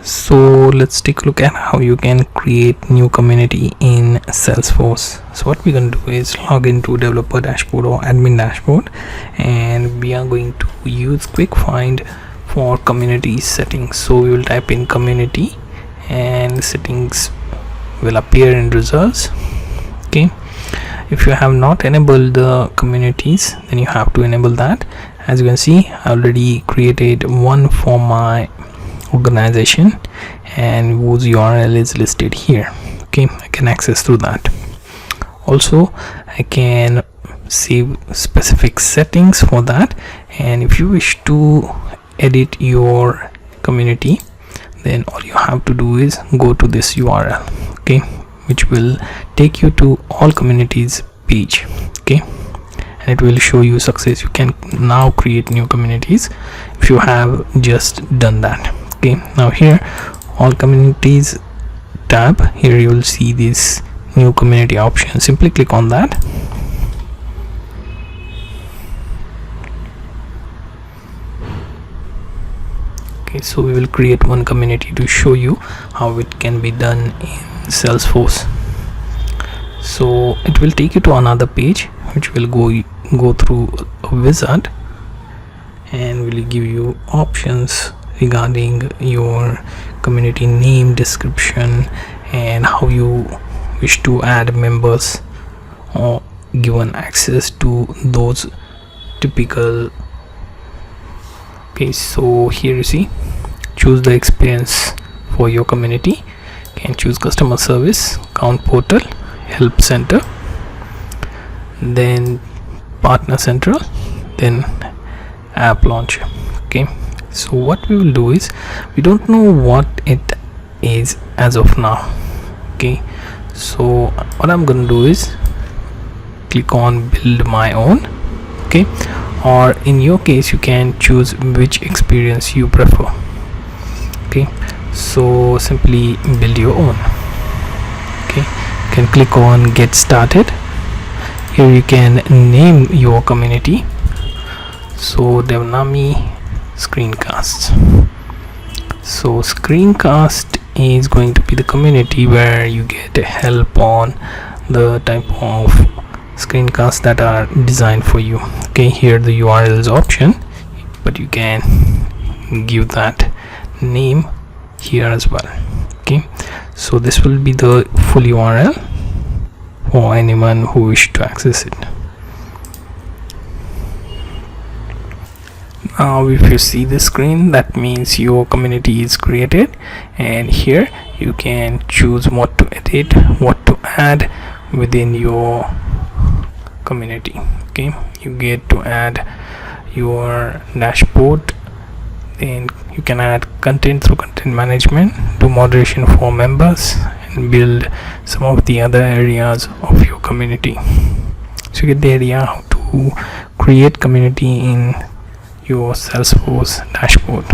So let's take a look at how you can create new community in Salesforce. So what we're going to do is log into developer dashboard or admin dashboard, and we are going to use quick find for community settings. So we will type in community and settings will appear in results. Okay, if you have not enabled the communities, then you have to enable that. As you can see, I already created one for my organization and whose URL is listed here. Okay, I can access through that. Also, I can save specific settings for that, and if you wish to edit your community, then all you have to do is go to this URL, okay, which will take you to all communities page. Okay, and it will show you success. You can now create new communities if you have just done that. Okay, now here all communities tab, here you will see this new community option. Simply click on that. Okay, so we will create one community to show you how it can be done in Salesforce. So it will take you to another page which will go through a wizard and will give you options regarding your community name, description, and how you wish to add members or given access to those typical. Okay, so here you see, choose the experience for your community. You can choose customer service, account portal, help center, then partner central, then app launcher. Okay, so what we will do is, we don't know what it is as of now. Okay, so what I'm gonna do is click on build my own. Okay, or in your case you can choose which experience you prefer. Okay, so simply build your own. Okay, you can click on get started. Here you can name your community. So DevNami screencasts. So screencast is going to be the community where you get help on the type of screencasts that are designed for you. Okay, here the URL is option, but you can give that name here as well. Okay, so this will be the full URL for anyone who wish to access it. Now if you see the screen, that means your community is created, and here you can choose what to edit, what to add within your community. Okay, you get to add your dashboard, then you can add content through content management, do moderation for members, and build some of the other areas of your community. So you get the idea how to create community in your Salesforce dashboard.